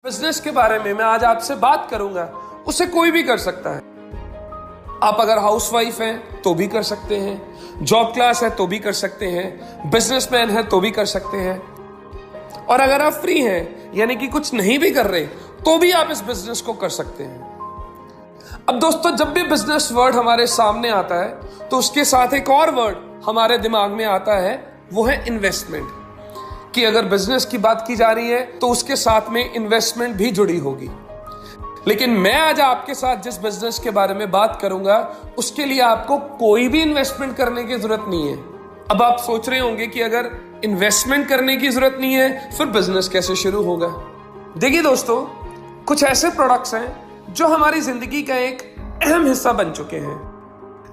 Business के बारे में मैं आज आपसे बात करूंगा। उसे कोई भी कर सकता है। आप अगर हाउसवाइफ हैं तो भी कर सकते हैं, जॉब क्लास है तो भी कर सकते हैं, बिजनेसमैन है तो भी कर सकते हैं, और अगर आप फ्री हैं यानी कि कुछ नहीं भी कर रहे तो भी आप इस बिजनेस को कर सकते हैं। अब दोस्तों, जब भी बिजनेस वर्ड हमारे सामने आता है तो उसके साथ एक और वर्ड हमारे दिमाग में आता है, वो है इन्वेस्टमेंट। कि अगर बिजनेस की बात की जा रही है तो उसके साथ में इन्वेस्टमेंट भी जुड़ी होगी। लेकिन मैं आज आपके साथ जिस बिजनेस के बारे में बात करूंगा उसके लिए आपको कोई भी इन्वेस्टमेंट करने की जरूरत नहीं है। अब आप सोच रहे होंगे कि अगर इन्वेस्टमेंट करने की जरूरत नहीं है फिर बिजनेस कैसे शुरू होगा। देखिए दोस्तों, कुछ ऐसे प्रोडक्ट्स हैं जो हमारी जिंदगी का एक अहम हिस्सा बन चुके हैं।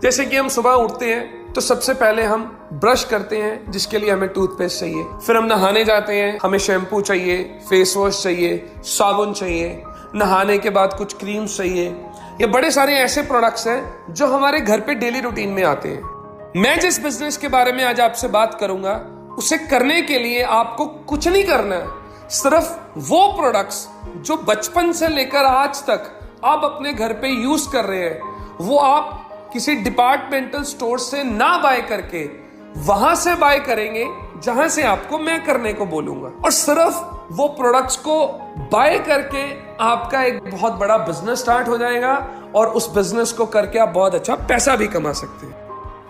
जैसे कि हम सुबह उठते हैं तो सबसे पहले हम ब्रश करते हैं, जिसके लिए हमें टूथपेस्ट चाहिए। फिर हम नहाने जाते हैं, हमें शैम्पू चाहिए, फेस वॉश चाहिए, साबुन चाहिए। नहाने के बाद कुछ क्रीम्स चाहिए। ये बड़े सारे ऐसे प्रोडक्ट्स हैं जो हमारे घर पे डेली रूटीन में आते हैं। मैं जिस बिजनेस के बारे में आज आपसे बात करूंगा उसे करने के लिए आपको कुछ नहीं करना है। सिर्फ वो प्रोडक्ट्स जो बचपन से लेकर आज तक आप अपने घर पे यूज कर रहे हैं वो आप किसी डिपार्टमेंटल स्टोर से ना बाय करके वहां से बाय करेंगे जहां से आपको मैं करने को बोलूंगा। और सिर्फ वो प्रोडक्ट्स को बाय करके आपका एक बहुत बड़ा बिजनेस स्टार्ट हो जाएगा और उस बिजनेस को करके आप बहुत अच्छा पैसा भी कमा सकते हैं।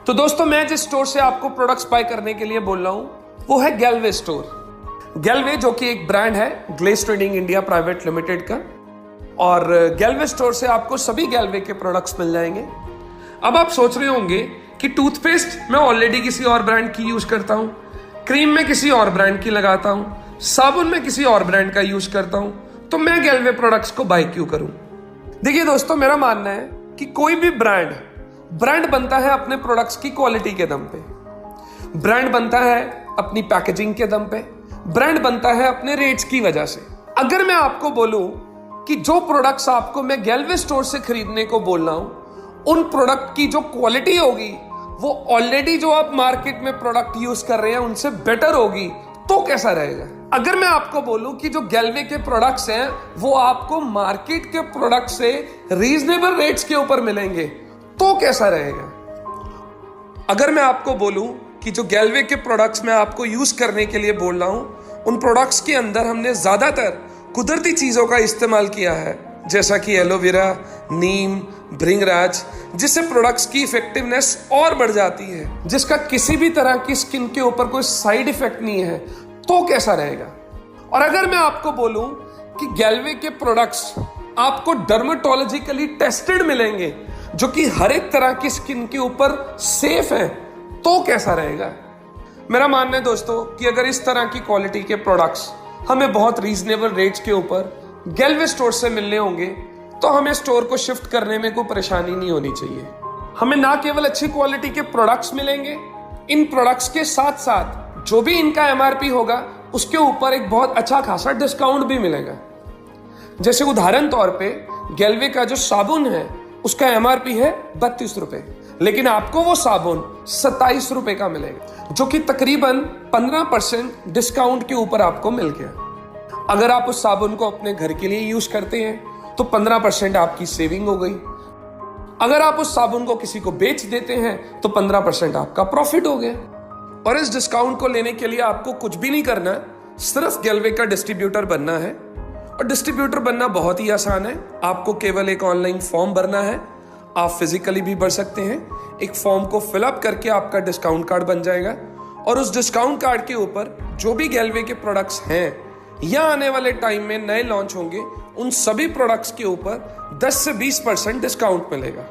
तो दोस्तों, मैं जिस स्टोर से आपको प्रोडक्ट्स बाय करने के लिए बोल रहा हूं वो है गैलवे स्टोर। गैलवे जो कि एक ब्रांड है Glaze trading India private limited का, और गैलवे स्टोर से आपको सभी गैलवे के प्रोडक्ट्स मिल जाएंगे। अब आप सोच रहे होंगे कि टूथपेस्ट मैं ऑलरेडी किसी और ब्रांड की यूज करता हूं, क्रीम में किसी और ब्रांड की लगाता हूं, साबुन में किसी और ब्रांड का यूज करता हूं, तो मैं गैलवे प्रोडक्ट्स को बाय क्यों करूं। देखिए दोस्तों, मेरा मानना है कि कोई भी ब्रांड बनता है अपने प्रोडक्ट्स की क्वालिटी के दम पे, ब्रांड बनता है अपनी पैकेजिंग के दम पे, ब्रांड बनता है अपने रेट्स की वजह से। अगर मैं आपको बोलूं कि जो प्रोडक्ट्स आपको मैं गैलवे स्टोर से खरीदने को बोल रहा हूं उन प्रोडक्ट की जो क्वालिटी होगी वो ऑलरेडी जो आप मार्केट में प्रोडक्ट यूज कर रहे हैं उनसे बेटर होगी, तो कैसा रहेगा। अगर मैं आपको बोलूं कि जो गैलवे के प्रोडक्ट्स हैं वो आपको मार्केट के प्रोडक्ट से रीजनेबल रेट्स के ऊपर मिलेंगे, तो कैसा रहेगा। अगर मैं आपको बोलूं कि जो गैलवे के प्रोडक्ट्स मैं आपको यूज करने के लिए बोल रहा हूं उन प्रोडक्ट्स के अंदर हमने ज्यादातर कुदरती चीजों का इस्तेमाल किया है, जैसा कि एलोवेरा, नीम, भृंगराज, जिससे प्रोडक्ट्स की इफेक्टिवनेस और बढ़ जाती है, जिसका किसी भी तरह की स्किन के ऊपर कोई साइड इफेक्ट नहीं है, तो कैसा रहेगा। और अगर मैं आपको बोलूं कि गैलवे के प्रोडक्ट्स आपको डर्मेटोलॉजिकली टेस्टेड मिलेंगे जो कि हर एक तरह की स्किन के ऊपर सेफ है, तो कैसा रहेगा। मेरा मानना है दोस्तों कि अगर इस तरह की क्वालिटी के प्रोडक्ट्स हमें बहुत रीजनेबल रेट्स के ऊपर गैलवे स्टोर से मिलने होंगे तो हमें स्टोर को शिफ्ट करने में कोई परेशानी नहीं होनी चाहिए। हमें ना केवल अच्छी क्वालिटी के प्रोडक्ट्स मिलेंगे, इन प्रोडक्ट्स के साथ साथ जो भी इनका एमआरपी होगा उसके ऊपर एक बहुत अच्छा खासा डिस्काउंट भी मिलेगा। जैसे उदाहरण तौर पे गैलवे का जो साबुन है उसका एमआरपी है 32 रुपए, लेकिन आपको वो साबुन 27 रुपए का मिलेगा, जो कि तकरीबन 15% डिस्काउंट के ऊपर आपको मिल गया। अगर आप उस साबुन को अपने घर के लिए यूज करते हैं तो 15% आपकी सेविंग हो गई। अगर आप उस साबुन को किसी को बेच देते हैं तो 15% आपका प्रॉफिट हो गया। और इस डिस्काउंट को लेने के लिए आपको कुछ भी नहीं करना, सिर्फ गैलवे का डिस्ट्रीब्यूटर बनना है। और डिस्ट्रीब्यूटर बनना बहुत ही आसान है। आपको केवल एक ऑनलाइन फॉर्म भरना है। आप फिजिकली भी भर सकते हैं। एक फॉर्म को फिलअप करके आपका डिस्काउंट कार्ड बन जाएगा और उस डिस्काउंट कार्ड के ऊपर जो भी गैलवे के प्रोडक्ट्स हैं या आने वाले टाइम में नए लॉन्च होंगे उन सभी प्रोडक्ट्स के ऊपर 10 से 20% डिस्काउंट मिलेगा।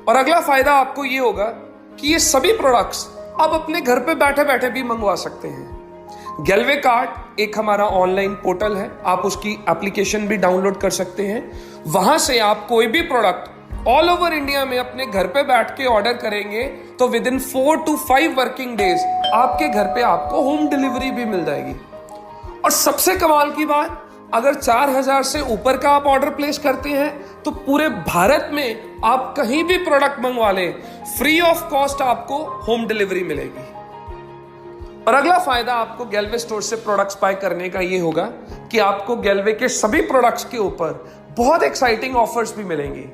और अगला फायदा आपको ये होगा कि ये सभी प्रोडक्ट्स आप अपने घर पे बैठे बैठे भी मंगवा सकते हैं। गैलवे कार्ट एक हमारा ऑनलाइन पोर्टल है, आप उसकी एप्लीकेशन भी डाउनलोड कर सकते हैं। वहां से आप कोई भी प्रोडक्ट ऑल ओवर इंडिया में अपने घर पे बैठ के ऑर्डर करेंगे तो with in 4 to 5 working days आपके घर पे आपको होम डिलीवरी भी मिल जाएगी। और सबसे कमाल की बात, अगर 4000 से ऊपर का आप ऑर्डर प्लेस करते हैं तो पूरे भारत में आप कहीं भी प्रोडक्ट मंगवा लें, फ्री ऑफ कॉस्ट आपको होम डिलीवरी मिलेगी। और अगला फायदा आपको गैल्वे स्टोर से प्रोडक्ट्स बाय करने का ये होगा कि आपको गैल्वे के सभी प्रोडक्ट्स के ऊपर बहुत एक्साइटिंग ऑफर्स भी मिलेंगी।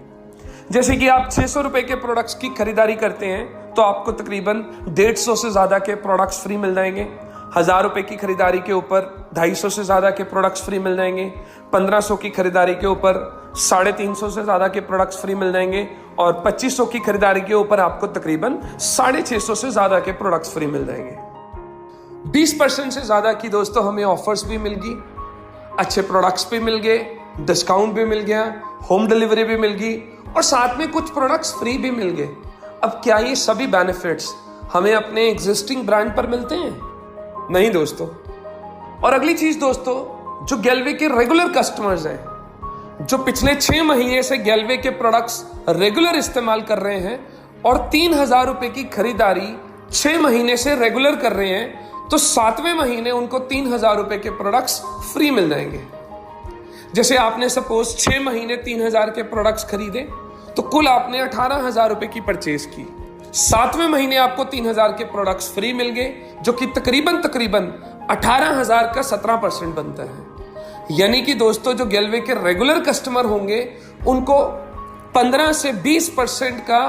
जैसे कि आप 600 रुपए के प्रोडक्ट्स की खरीदारी करते हैं तो आपको तकरीबन 150 से ज्यादा के प्रोडक्ट्स फ्री मिल जाएंगे। 1000 रुपए की खरीदारी के ऊपर 250 से ज्यादा के प्रोडक्ट्स फ्री मिल जाएंगे। 1500 की खरीदारी के ऊपर 350 से ज्यादा के प्रोडक्ट्स फ्री मिल जाएंगे और 2500 की खरीदारी के ऊपर आपको तकरीबन 650 से ज्यादा के प्रोडक्ट्स फ्री मिल जाएंगे। 20% से ज्यादा की दोस्तों हमें ऑफर्स भी मिल गई, अच्छे प्रोडक्ट्स भी मिल गए, डिस्काउंट भी मिल गया, होम डिलीवरी भी मिल गई और साथ में कुछ प्रोडक्ट्स फ्री भी मिल गए। अब क्या ये सभी बेनिफिट्स हमें अपने एग्जिस्टिंग ब्रांड पर मिलते हैं? नहीं दोस्तों। और अगली चीज दोस्तों, जो गैल्वे के रेगुलर कस्टमर्स हैं, जो पिछले 6 महीने से गैल्वे के प्रोडक्ट्स रेगुलर इस्तेमाल कर रहे हैं और 3000 रुपए की खरीदारी 6 महीने से रेगुलर कर रहे हैं, तो 7वें महीने उनको 3000 रुपए के प्रोडक्ट्स फ्री मिल जाएंगे। जैसे आपने सपोज 6 महीने 3000 के प्रोडक्ट्स खरीदे तो कुल आपने 18000 रुपए की परचेज की। 7वें महीने आपको 3000 के प्रोडक्ट्स फ्री मिल गए, जो कि तकरीबन 18000 का 17% बनता है। यानी कि दोस्तों जो गैल्वे के रेगुलर कस्टमर होंगे उनको 15 से 20% का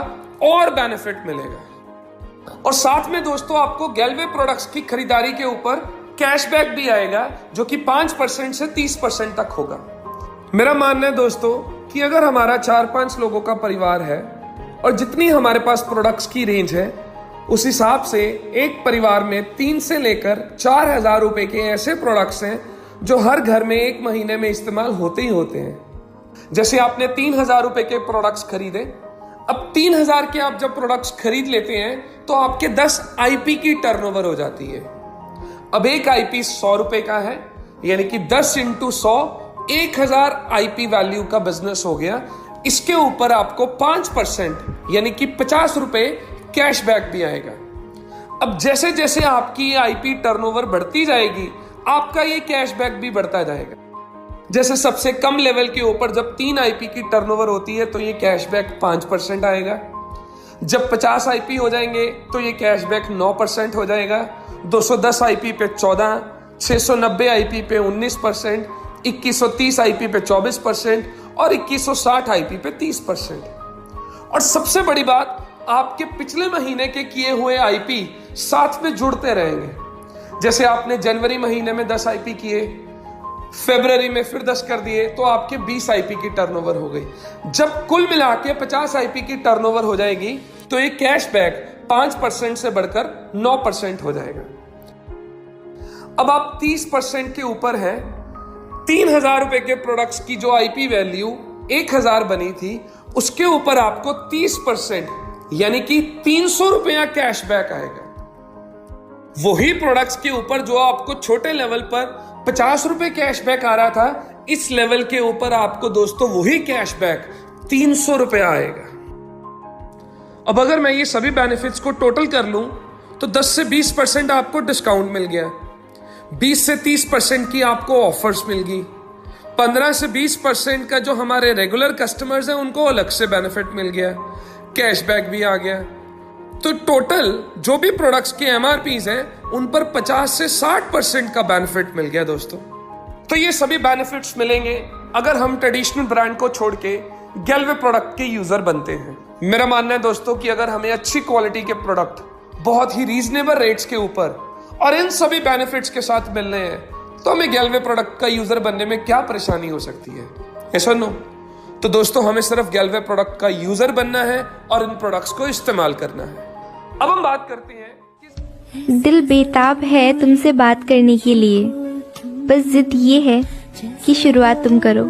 और बेनिफिट मिलेगा। और साथ में दोस्तों आपको गैल्वे प्रोडक्ट्स की खरीदारी के ऊपर कैशबैक भी आएगा, जो कि 5% से 30% तक होगा। मेरा मानना है दोस्तों कि अगर हमारा 4-5 लोगों का परिवार है और जितनी हमारे पास प्रोडक्ट्स की रेंज है, उस हिसाब से एक परिवार में 3 से लेकर 4000 रुपए के ऐसे प्रोडक्ट्स हैं जो हर घर में एक महीने में इस्तेमाल होते ही होते हैं। जैसे आपने 3000 रुपए के प्रोडक्ट्स खरीदे, अब 3000 के आप जब प्रोडक्ट्स खरीद लेते हैं तो आपके 10 आईपी की टर्नओवर हो जाती है। अब एक आईपी 100 रुपए का है, यानी कि 10 × 100 1000 आईपी वैल्यू का बिजनेस हो गया। इसके ऊपर आपको 5% यानी कि 50 रुपए कैशबैक भी आएगा। अब जैसे जैसे आपकी आईपी टर्नओवर बढ़ती जाएगी, आपका ये कैशबैक भी बढ़ता जाएगा। जैसे सबसे कम लेवल के ऊपर जब 3 आईपी की टर्नओवर होती है तो ये कैशबैक 5% आएगा। जब 50 आईपी हो जाएंगे तो ये कैशबैक 9% हो जाएगा। 210 आईपी पे 14%, 690 आईपी पे 19%, 2130 आईपी पे 24% और 2160 आईपी पे 30%। और सबसे बड़ी बात, आपके पिछले महीने के किए हुए आईपी साथ में जुड़ते रहेंगे। जैसे आपने जनवरी महीने में 10 आईपी किए, फरवरी में फिर 10 कर दिए, तो आपके 20 आईपी की टर्नओवर हो गई। जब कुल मिला के 50 आईपी की टर्नओवर हो जाएगी तो ये कैशबैक 5% से बढ़कर 9% हो जाएगा। अब आप 30% के ऊपर हैं। 3000 रुपए के प्रोडक्ट्स की जो आईपी वैल्यू 1000 बनी थी, उसके ऊपर आपको 30% यानी कि 300 रुपया कैशबैक आएगा। वही प्रोडक्ट्स के ऊपर जो आपको छोटे लेवल पर 50 रुपए कैशबैक आ रहा था, इस लेवल के ऊपर आपको दोस्तों वही कैशबैक 300 रुपया आएगा। अब अगर मैं ये सभी बेनिफिट्स को टोटल कर लूं तो 10 से 20% आपको डिस्काउंट मिल गया, 20 से 30% की आपको ऑफर्स मिल गई, 15 से 20% का जो हमारे रेगुलर कस्टमर्स हैं उनको अलग से बेनिफिट मिल गया, कैशबैक भी आ गया। तो टोटल जो भी प्रोडक्ट्स के एमआरपीज हैं उन पर 50 से 60% का बेनिफिट मिल गया दोस्तों। तो ये सभी बेनिफिट्स मिलेंगे अगर हम ट्रेडिशनल ब्रांड को छोड़ के गैल्वे प्रोडक्ट के यूजर बनते हैं। मेरा मानना है दोस्तों कि अगर हमें अच्छी क्वालिटी के प्रोडक्ट बहुत ही रीजनेबल रेट्स के ऊपर और इन सभी बेनिफिट्स के साथ मिल रहे हैं, तो हमें गैल्वे प्रोडक्ट का यूजर बनने में क्या परेशानी हो सकती है? ऐसा नो? तो दोस्तों हमें सिर्फ गैल्वे प्रोडक्ट का यूजर बनना है और इन प्रोडक्ट्स को इस्तेमाल करना है। अब हम बात करते हैं। दिल बेताब है तुमसे बात करने के लिए, बस जिद ये है कि शुरुआत तुम करो।